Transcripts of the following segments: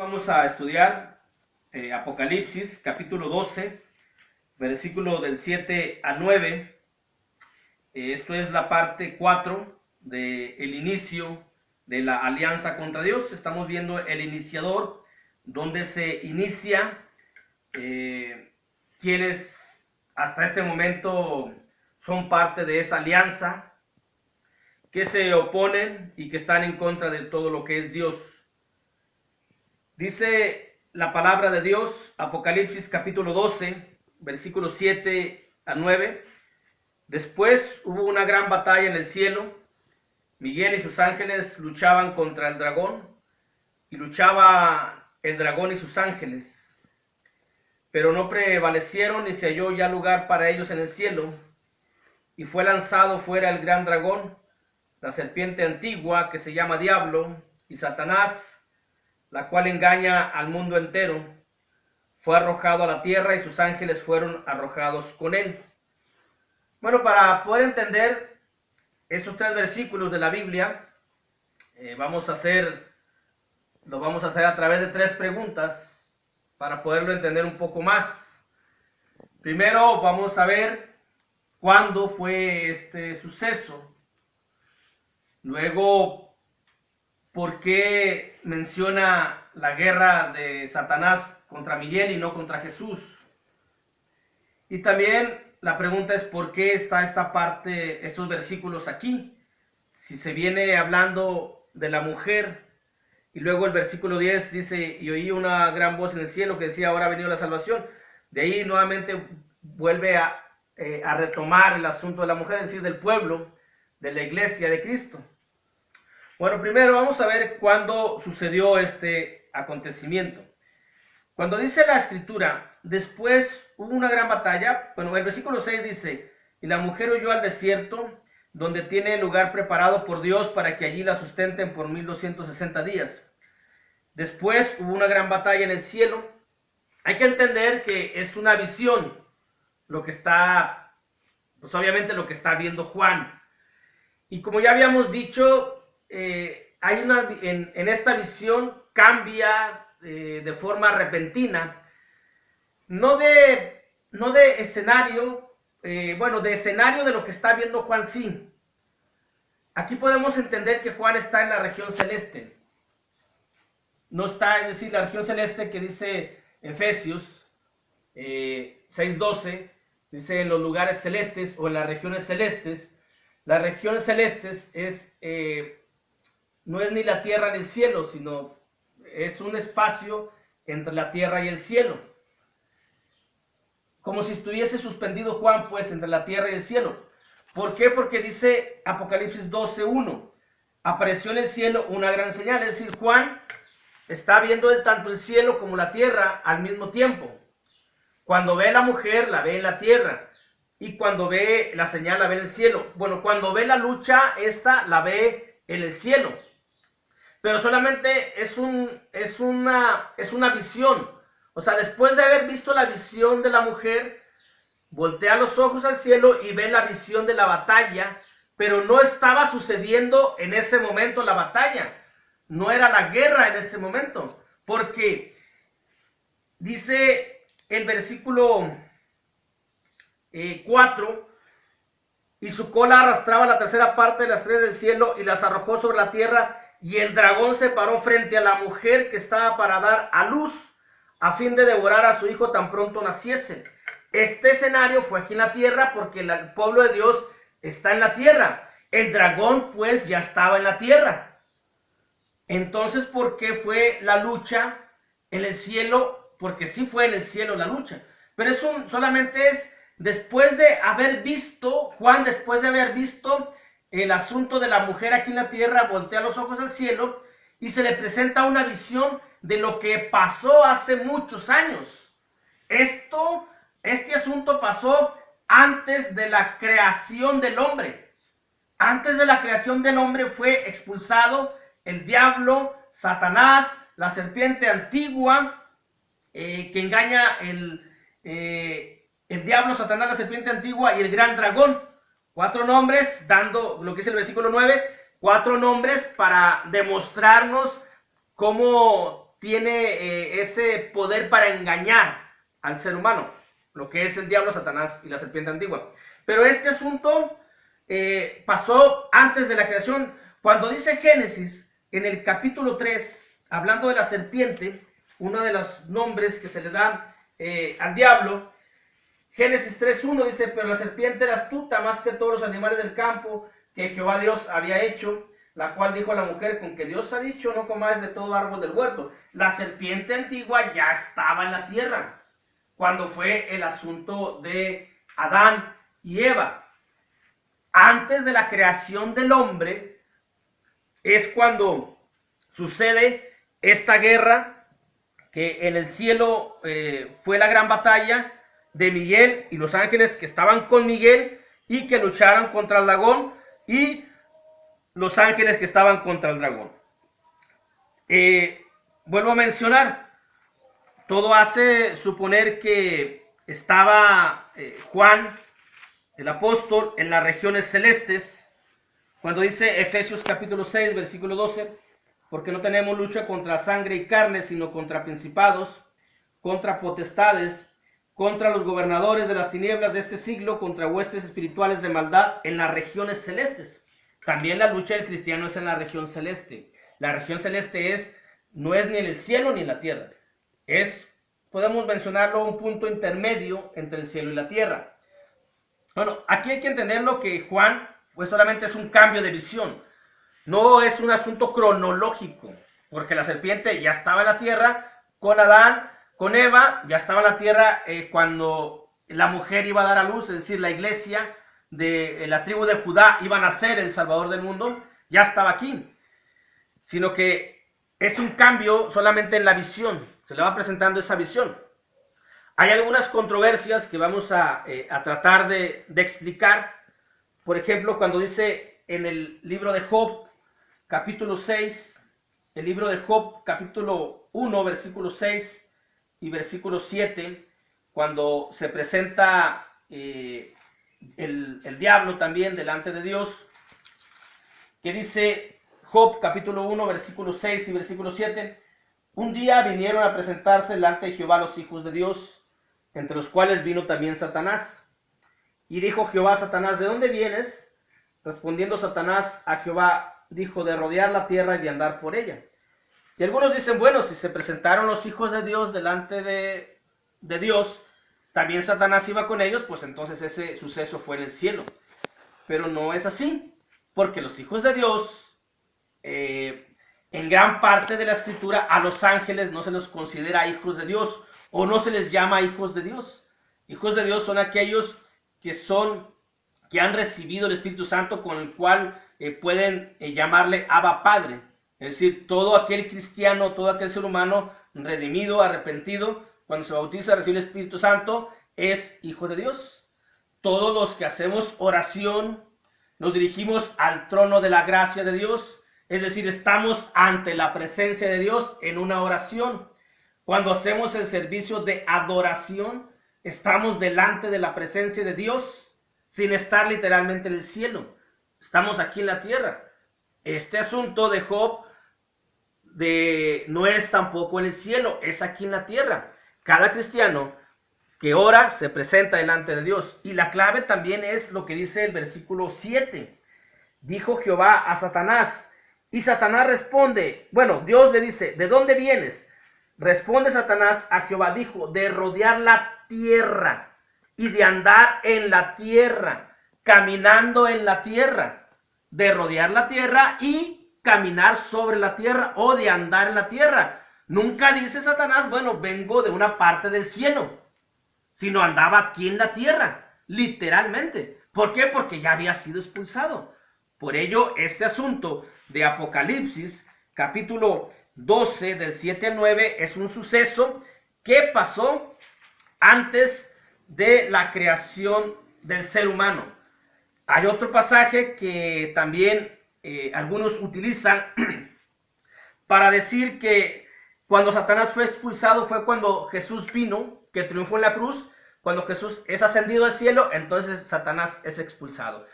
Vamos a estudiar Apocalipsis, capítulo 12, versículo del 7 al 9. Esto es la parte 4 del inicio de la alianza contra Dios. Estamos viendo el iniciador, donde se inicia, quienes hasta este momento son parte de esa alianza, que se oponen y que están en contra de todo lo que es Dios. Dice la palabra de Dios, Apocalipsis capítulo 12, versículos 7 a 9. Después hubo una gran batalla en el cielo. Miguel y sus ángeles luchaban contra el dragón, y luchaba el dragón y sus ángeles. Pero no prevalecieron, ni se halló ya lugar para ellos en el cielo. Y fue lanzado fuera el gran dragón, la serpiente antigua, que se llama Diablo y Satanás, la cual engaña al mundo entero. Fue arrojado a la tierra y sus ángeles fueron arrojados con él. Bueno, para poder entender esos tres versículos de la Biblia, lo vamos a hacer a través de tres preguntas para poderlo entender un poco más. Primero vamos a ver cuándo fue este suceso. Luego, ¿por qué menciona la guerra de Satanás contra Miguel y no contra Jesús? Y también la pregunta es, ¿por qué está estos versículos aquí? Si se viene hablando de la mujer, y luego el versículo 10 dice, y oí una gran voz en el cielo que decía, ahora ha venido la salvación. De ahí nuevamente vuelve a retomar el asunto de la mujer, es decir, del pueblo, de la iglesia de Cristo. Bueno, primero vamos a ver cuándo sucedió este acontecimiento. Cuando dice la escritura, después hubo una gran batalla, bueno, el versículo 6 dice, y la mujer huyó al desierto, donde tiene lugar preparado por Dios para que allí la sustenten por 1260 días. Después hubo una gran batalla en el cielo. Hay que entender que es una visión, lo que está, pues obviamente lo que está viendo Juan. Y como ya habíamos dicho, en esta visión cambia de forma repentina, no de escenario, de escenario de lo que está viendo Juan, sí. Aquí podemos entender que Juan está en la región celeste. No está, es decir, la región celeste que dice Efesios 6:12, dice en los lugares celestes o en las regiones celestes. Las regiones celestes no es ni la tierra ni el cielo, sino es un espacio entre la tierra y el cielo. Como si estuviese suspendido Juan, pues, entre la tierra y el cielo. ¿Por qué? Porque dice Apocalipsis 12:1, apareció en el cielo una gran señal. Es decir, Juan está viendo tanto el cielo como la tierra al mismo tiempo. Cuando ve a la mujer, la ve en la tierra. Y cuando ve la señal, la ve en el cielo. Bueno, cuando ve la lucha, esta la ve en el cielo. Pero solamente es una visión. O sea, después de haber visto la visión de la mujer, voltea los ojos al cielo y ve la visión de la batalla, pero no estaba sucediendo en ese momento la batalla. No era la guerra en ese momento. Porque dice el versículo 4, y su cola arrastraba la tercera parte de las estrellas del cielo y las arrojó sobre la tierra. Y el dragón se paró frente a la mujer que estaba para dar a luz, a fin de devorar a su hijo tan pronto naciese. Este escenario fue aquí en la tierra porque el pueblo de Dios está en la tierra. El dragón pues ya estaba en la tierra. Entonces, ¿por qué fue la lucha en el cielo? Porque sí fue en el cielo la lucha. Pero eso solamente es después de haber visto, Juan después de haber visto el asunto de la mujer aquí en la tierra, voltea los ojos al cielo y se le presenta una visión de lo que pasó hace muchos años. Este asunto pasó antes de la creación del hombre. Antes de la creación del hombre fue expulsado el diablo, Satanás, la serpiente antigua, que engaña el diablo, Satanás, la serpiente antigua y el gran dragón. 4 nombres, dando lo que es el versículo 9, 4 nombres para demostrarnos cómo tiene ese poder para engañar al ser humano, lo que es el diablo, Satanás y la serpiente antigua. Pero este asunto pasó antes de la creación. Cuando dice Génesis, en el capítulo 3, hablando de la serpiente, uno de los nombres que se le dan al diablo, Génesis 3:1 dice: pero la serpiente era astuta más que todos los animales del campo que Jehová Dios había hecho, la cual dijo a la mujer: con que Dios ha dicho, no comáis de todo árbol del huerto. La serpiente antigua ya estaba en la tierra cuando fue el asunto de Adán y Eva. Antes de la creación del hombre es cuando sucede esta guerra, que en el cielo fue la gran batalla de Miguel y los ángeles que estaban con Miguel y que lucharon contra el dragón, y los ángeles que estaban contra el dragón. Vuelvo a mencionar, todo hace suponer que estaba Juan, el apóstol, en las regiones celestes, cuando dice Efesios capítulo 6, versículo 12, porque no tenemos lucha contra sangre y carne, sino contra principados, contra potestades, contra los gobernadores de las tinieblas de este siglo, contra huestes espirituales de maldad en las regiones celestes. También la lucha del cristiano es en la región celeste. La región celeste no es ni en el cielo ni en la tierra. Podemos mencionarlo, un punto intermedio entre el cielo y la tierra. Bueno, aquí hay que entenderlo que Juan pues solamente es un cambio de visión. No es un asunto cronológico, porque la serpiente ya estaba en la tierra con Adán, con Eva, ya estaba en la tierra cuando la mujer iba a dar a luz, es decir, la iglesia de la tribu de Judá iba a nacer el Salvador del mundo, ya estaba aquí. Sino que es un cambio solamente en la visión, se le va presentando esa visión. Hay algunas controversias que vamos a tratar de explicar. Por ejemplo, cuando dice en el libro de Job, capítulo 6, el libro de Job, capítulo 1, versículo 6 y versículo 7, cuando se presenta el diablo también delante de Dios, que dice Job, capítulo 1, versículo 6 y versículo 7, un día vinieron a presentarse delante de Jehová los hijos de Dios, entre los cuales vino también Satanás. Y dijo Jehová a Satanás: ¿de dónde vienes? Respondiendo Satanás a Jehová, dijo: de rodear la tierra y de andar por ella. Y algunos dicen: bueno, si se presentaron los hijos de Dios delante de Dios, también Satanás iba con ellos, pues entonces ese suceso fue en el cielo. Pero no es así, porque los hijos de Dios, en gran parte de la escritura, a los ángeles no se los considera hijos de Dios, o no se les llama hijos de Dios. Hijos de Dios son aquellos que han recibido el Espíritu Santo, con el cual pueden llamarle Abba Padre. Es decir, todo aquel cristiano, todo aquel ser humano redimido, arrepentido, cuando se bautiza, recibe el Espíritu Santo, es hijo de Dios. Todos los que hacemos oración, nos dirigimos al trono de la gracia de Dios, es decir, estamos ante la presencia de Dios en una oración. Cuando hacemos el servicio de adoración, estamos delante de la presencia de Dios, sin estar literalmente en el cielo. Estamos aquí en la tierra. Este asunto de Job no es tampoco en el cielo, es aquí en la tierra. Cada cristiano que ora se presenta delante de Dios. Y la clave también es lo que dice el versículo 7. Dijo Jehová a Satanás, y Satanás responde, bueno, Dios le dice: ¿de dónde vienes? Responde Satanás a Jehová, dijo: de rodear la tierra y de andar en la tierra, caminando en la tierra, de rodear la tierra y caminar sobre la tierra, o de andar en la tierra. Nunca dice Satanás: bueno, vengo de una parte del cielo, sino andaba aquí en la tierra, literalmente. ¿Por qué? Porque ya había sido expulsado. Por ello, este asunto de Apocalipsis, capítulo 12, del 7 al 9, es un suceso que pasó antes de la creación del ser humano. Hay otro pasaje que también algunos utilizan para decir que cuando Satanás fue expulsado fue cuando Jesús vino, que triunfó en la cruz. Cuando Jesús es ascendido al cielo, entonces Satanás es expulsado.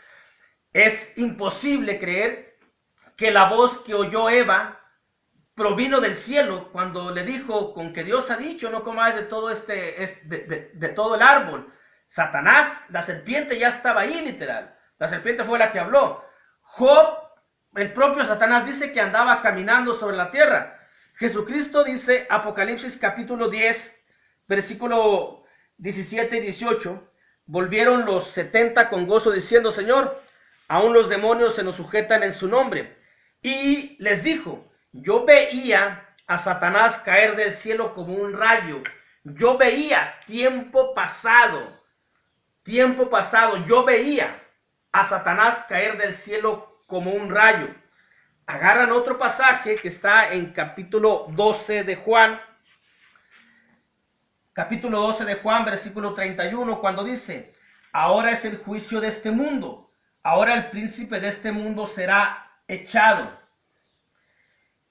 Es imposible creer que la voz que oyó Eva provino del cielo cuando le dijo, con que Dios ha dicho, no comáis de todo de todo el árbol. Satanás, la serpiente ya estaba ahí literal. La serpiente fue la que habló. Job, el propio Satanás, dice que andaba caminando sobre la tierra. Jesucristo dice, Apocalipsis capítulo 10, versículo 17 y 18, volvieron los 70 con gozo diciendo, Señor, aún los demonios se nos sujetan en su nombre. Y les dijo, yo veía a Satanás caer del cielo como un rayo. Yo veía tiempo pasado, yo veía a Satanás caer del cielo como un rayo. Agarran otro pasaje que está en capítulo 12 de Juan. Capítulo 12 de Juan, versículo 31, cuando dice, ahora es el juicio de este mundo. Ahora el príncipe de este mundo será echado.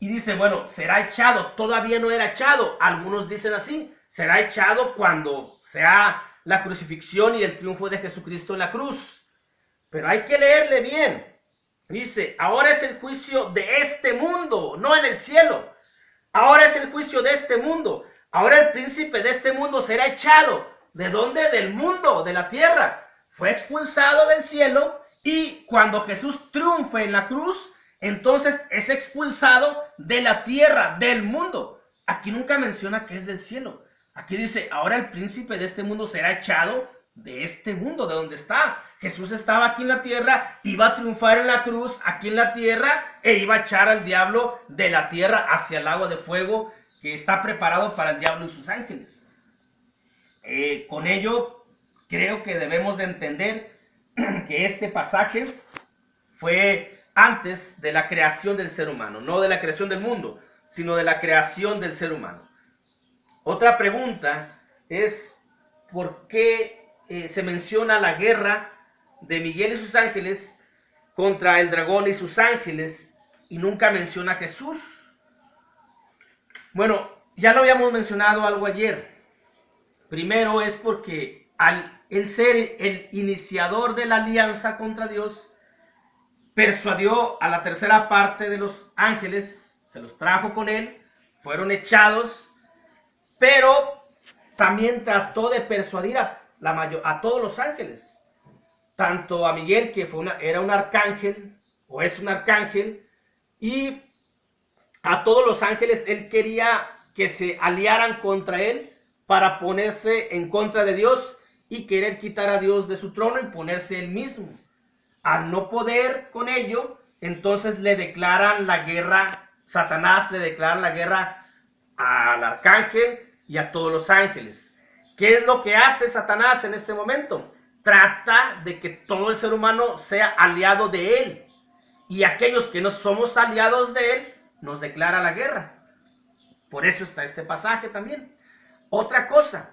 Y dice, bueno, será echado, todavía no era echado. Algunos dicen así, será echado cuando sea la crucifixión y el triunfo de Jesucristo en la cruz. Pero hay que leerle bien. Dice, ahora es el juicio de este mundo, no en el cielo. Ahora es el juicio de este mundo. Ahora el príncipe de este mundo será echado. ¿De dónde? Del mundo, de la tierra. Fue expulsado del cielo y cuando Jesús triunfe en la cruz, entonces es expulsado de la tierra, del mundo. Aquí nunca menciona que es del cielo. Aquí dice, ahora el príncipe de este mundo será echado de este mundo, de donde está. Jesús estaba aquí en la tierra, iba a triunfar en la cruz aquí en la tierra e iba a echar al diablo de la tierra hacia el lago de fuego que está preparado para el diablo y sus ángeles. Con ello creo que debemos de entender que este pasaje fue antes de la creación del ser humano, no de la creación del mundo, sino de la creación del ser humano. Otra pregunta es, ¿por qué se menciona la guerra de Miguel y sus ángeles contra el dragón y sus ángeles y nunca menciona a Jesús? Bueno, ya lo habíamos mencionado algo ayer. Primero es porque al él ser el iniciador de la alianza contra Dios, persuadió a la tercera parte de los ángeles, se los trajo con él, fueron echados, pero también trató de persuadir a todos los ángeles, tanto a Miguel, que era un arcángel, o es un arcángel, y a todos los ángeles él quería que se aliaran contra él para ponerse en contra de Dios y querer quitar a Dios de su trono y ponerse él mismo. Al no poder con ello, entonces le declaran la guerra, Satanás le declara la guerra al arcángel y a todos los ángeles. ¿Qué es lo que hace Satanás en este momento? Trata de que todo el ser humano sea aliado de él. Y aquellos que no somos aliados de él, nos declara la guerra. Por eso está este pasaje también. Otra cosa,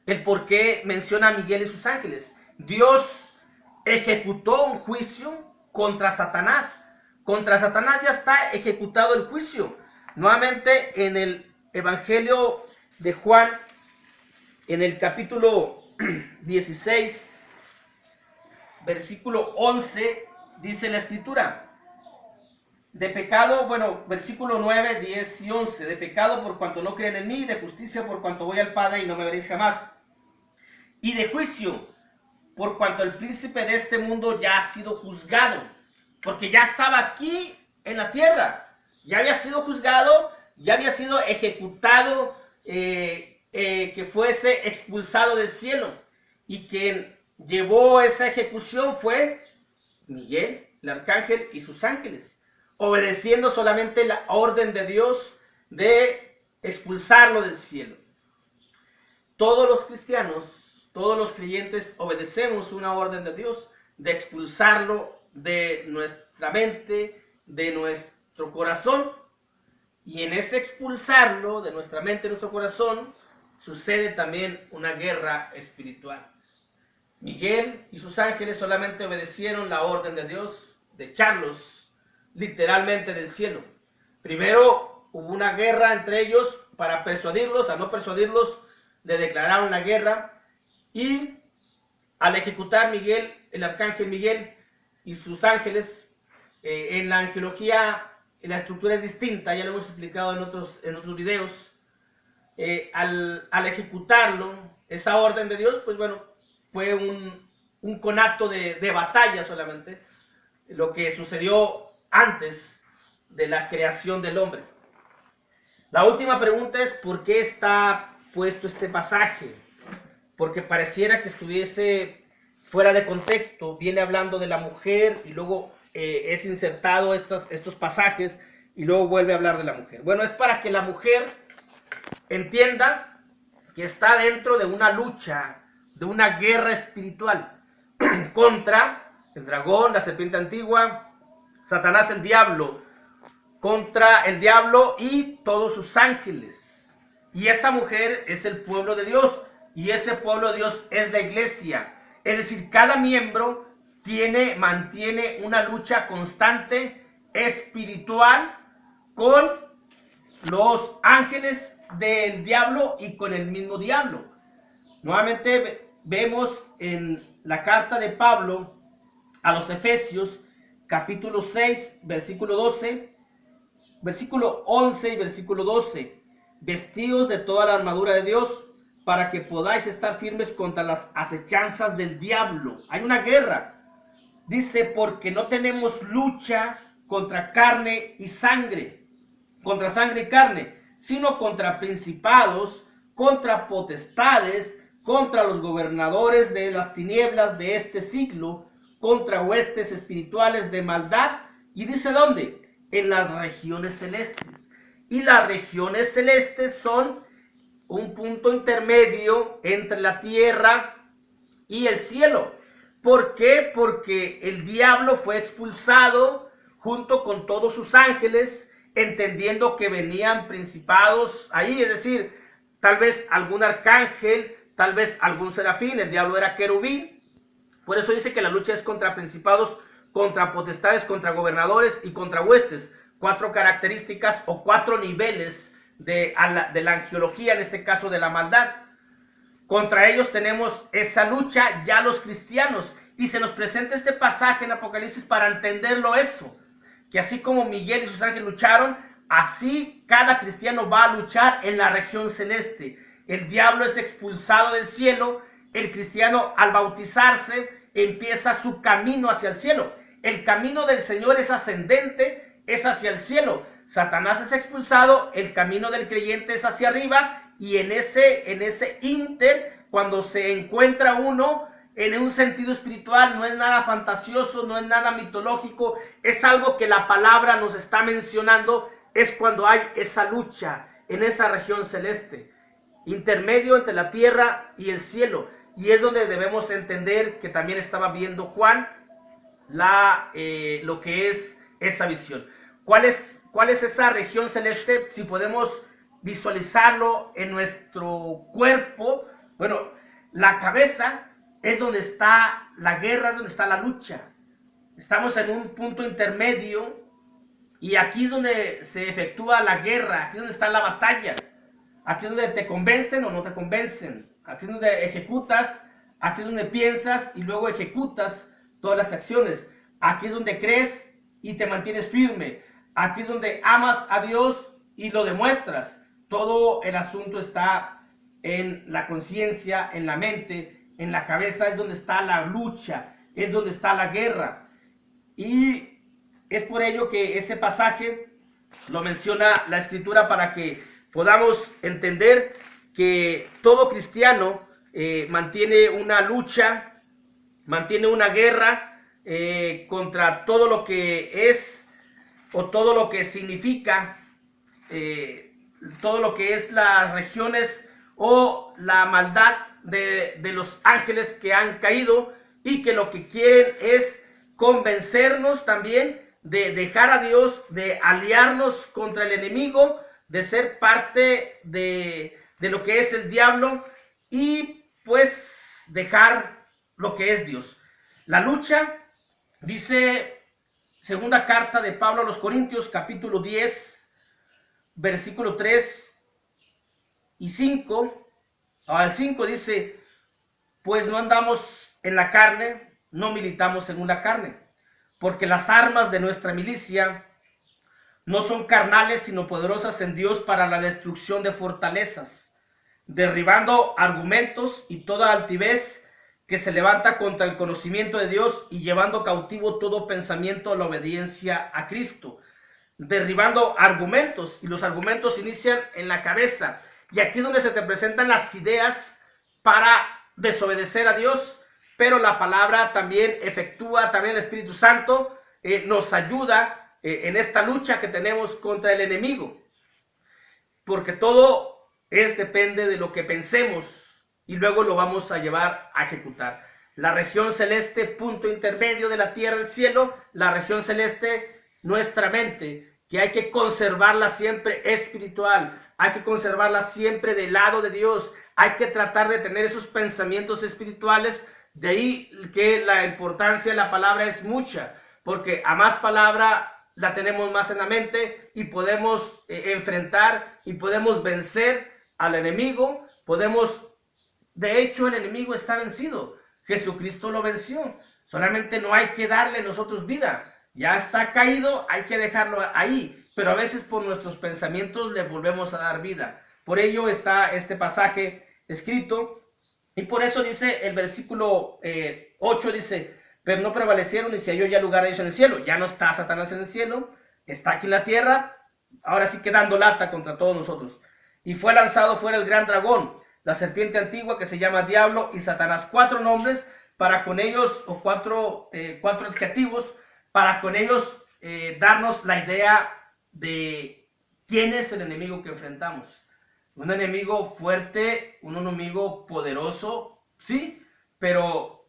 el por qué menciona a Miguel y sus ángeles. Dios ejecutó un juicio contra Satanás. Contra Satanás ya está ejecutado el juicio. Nuevamente en el Evangelio de Juan, en el capítulo 16, versículo 11, dice la escritura, de pecado, bueno, versículo 9, 10 y 11, de pecado por cuanto no creen en mí, de justicia por cuanto voy al Padre y no me veréis jamás, y de juicio por cuanto el príncipe de este mundo ya ha sido juzgado, porque ya estaba aquí en la tierra, ya había sido juzgado, ya había sido ejecutado, que fuese expulsado del cielo, y quien llevó esa ejecución fue Miguel, el arcángel, y sus ángeles, obedeciendo solamente la orden de Dios de expulsarlo del cielo. Todos los cristianos, todos los creyentes obedecemos una orden de Dios de expulsarlo de nuestra mente, de nuestro corazón, y en ese expulsarlo de nuestra mente y nuestro corazón sucede también una guerra espiritual. Miguel y sus ángeles solamente obedecieron la orden de Dios de echarlos literalmente del cielo. Primero hubo una guerra entre ellos para persuadirlos, a no persuadirlos le declararon la guerra, y al ejecutar Miguel, el arcángel Miguel y sus ángeles, en la angelología la estructura es distinta, ya lo hemos explicado en otros videos. Al ejecutarlo, esa orden de Dios, pues bueno, fue un conato de batalla solamente, lo que sucedió antes de la creación del hombre. La última pregunta es: ¿por qué está puesto este pasaje? Porque pareciera que estuviese fuera de contexto. Viene hablando de la mujer y luego es insertado estos pasajes y luego vuelve a hablar de la mujer. Bueno, es para que la mujer entienda que está dentro de una lucha, de una guerra espiritual contra el dragón, la serpiente antigua, Satanás, el diablo, contra el diablo y todos sus ángeles. Y esa mujer es el pueblo de Dios, y ese pueblo de Dios es la iglesia. Es decir, cada miembro mantiene una lucha constante espiritual con los ángeles del diablo y con el mismo diablo. Nuevamente vemos en la carta de Pablo a los Efesios, capítulo 6, versículo 12, versículo 11 y versículo 12. Vestidos de toda la armadura de Dios, para que podáis estar firmes contra las acechanzas del diablo. Hay una guerra. Dice: porque no tenemos lucha contra carne y sangre, contra sangre y carne, sino contra principados, contra potestades, contra los gobernadores de las tinieblas de este siglo, contra huestes espirituales de maldad. Y dice: ¿dónde? En las regiones celestes. Y las regiones celestes son un punto intermedio entre la tierra y el cielo. ¿Por qué? Porque el diablo fue expulsado junto con todos sus ángeles, entendiendo que venían principados ahí, es decir, tal vez algún arcángel, tal vez algún serafín. El diablo era querubín. Por eso dice que la lucha es contra principados, contra potestades, contra gobernadores y contra huestes. 4 características o 4 niveles de la angeología, en este caso de la maldad. Contra ellos tenemos esa lucha ya los cristianos, y se nos presenta este pasaje en Apocalipsis para entenderlo eso, que así como Miguel y sus ángeles lucharon, así cada cristiano va a luchar en la región celeste. El diablo es expulsado del cielo, el cristiano al bautizarse empieza su camino hacia el cielo. El camino del Señor es ascendente, es hacia el cielo. Satanás es expulsado, el camino del creyente es hacia arriba, y en ese inter, cuando se encuentra uno en un sentido espiritual, no es nada fantasioso, no es nada mitológico, es algo que la palabra nos está mencionando, es cuando hay esa lucha en esa región celeste, intermedio entre la tierra y el cielo. Y es donde debemos entender que también estaba viendo Juan lo que es esa visión. ¿Cuál es esa región celeste? Si podemos visualizarlo en nuestro cuerpo, bueno, la cabeza es donde está la guerra, es donde está la lucha. Estamos en un punto intermedio, y aquí es donde se efectúa la guerra, aquí es donde está la batalla. Aquí es donde te convencen o no te convencen. Aquí es donde ejecutas, aquí es donde piensas y luego ejecutas todas las acciones. Aquí es donde crees y te mantienes firme. Aquí es donde amas a Dios y lo demuestras. Todo el asunto está en la conciencia, en la mente, en la cabeza. Es donde está la lucha, es donde está la guerra. Y es por ello que ese pasaje lo menciona la Escritura, para que podamos entender que todo cristiano mantiene una lucha, mantiene una guerra contra todo lo que es o todo lo que significa, todo lo que es las regiones o la maldad de los ángeles que han caído, y que lo que quieren es convencernos también de dejar a Dios, de aliarnos contra el enemigo, de ser parte de lo que es el diablo, y pues dejar lo que es Dios. La lucha, dice segunda carta de Pablo a los Corintios, capítulo 10, versículo 3 y 5, al 5 dice: pues no andamos en la carne, no militamos según la carne, porque las armas de nuestra milicia no son carnales, sino poderosas en Dios para la destrucción de fortalezas, derribando argumentos y toda altivez que se levanta contra el conocimiento de Dios y llevando cautivo todo pensamiento a la obediencia a Cristo. Derribando argumentos, y los argumentos inician en la cabeza, y aquí es donde se te presentan las ideas para desobedecer a Dios, pero la palabra también efectúa, también el Espíritu Santo nos ayuda en esta lucha que tenemos contra el enemigo, porque todo depende de lo que pensemos y luego lo vamos a llevar a ejecutar. La región celeste, punto intermedio de la tierra y el cielo, la región celeste, nuestra mente, que hay que conservarla siempre espiritual, hay que conservarla siempre del lado de Dios, hay que tratar de tener esos pensamientos espirituales. De ahí que la importancia de la palabra es mucha, porque a más palabra la tenemos más en la mente y podemos enfrentar y podemos vencer al enemigo. De hecho, el enemigo está vencido. Jesucristo lo venció. Solamente no hay que darle nosotros vida. Ya está caído, hay que dejarlo ahí. Pero a veces por nuestros pensamientos le volvemos a dar vida. Por ello está este pasaje escrito. Y por eso dice el versículo 8, dice, pero no prevalecieron y se halló ya lugar a ellos en el cielo. Ya no está Satanás en el cielo, está aquí en la tierra, ahora sí que dando lata contra todos nosotros. Y fue lanzado fuera el gran dragón, la serpiente antigua que se llama Diablo y Satanás. 4 nombres para con ellos, o cuatro adjetivos, para con ellos darnos la idea de quién es el enemigo que enfrentamos. Un enemigo fuerte, un enemigo poderoso, sí, pero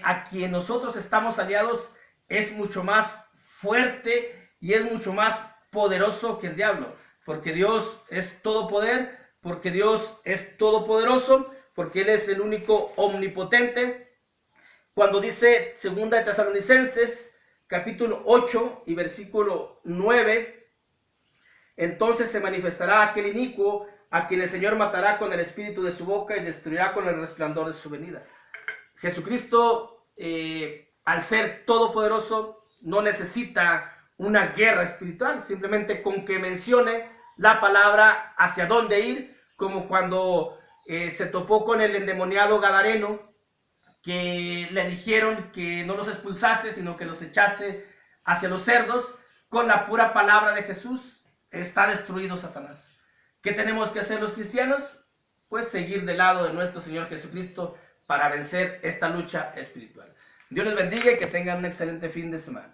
a quien nosotros estamos aliados es mucho más fuerte y es mucho más poderoso que el diablo, porque Dios es todo poder, porque Dios es todopoderoso, porque Él es el único omnipotente. Cuando dice 2 de Tesalonicenses, capítulo 8 y versículo 9, entonces se manifestará aquel inicuo a quien el Señor matará con el espíritu de su boca y destruirá con el resplandor de su venida. Jesucristo, al ser todopoderoso, no necesita una guerra espiritual, simplemente con que mencione la palabra hacia dónde ir, como cuando se topó con el endemoniado gadareno, que le dijeron que no los expulsase, sino que los echase hacia los cerdos. Con la pura palabra de Jesús está destruido Satanás. ¿Qué tenemos que hacer los cristianos? Pues seguir del lado de nuestro Señor Jesucristo para vencer esta lucha espiritual. Dios les bendiga y que tengan un excelente fin de semana.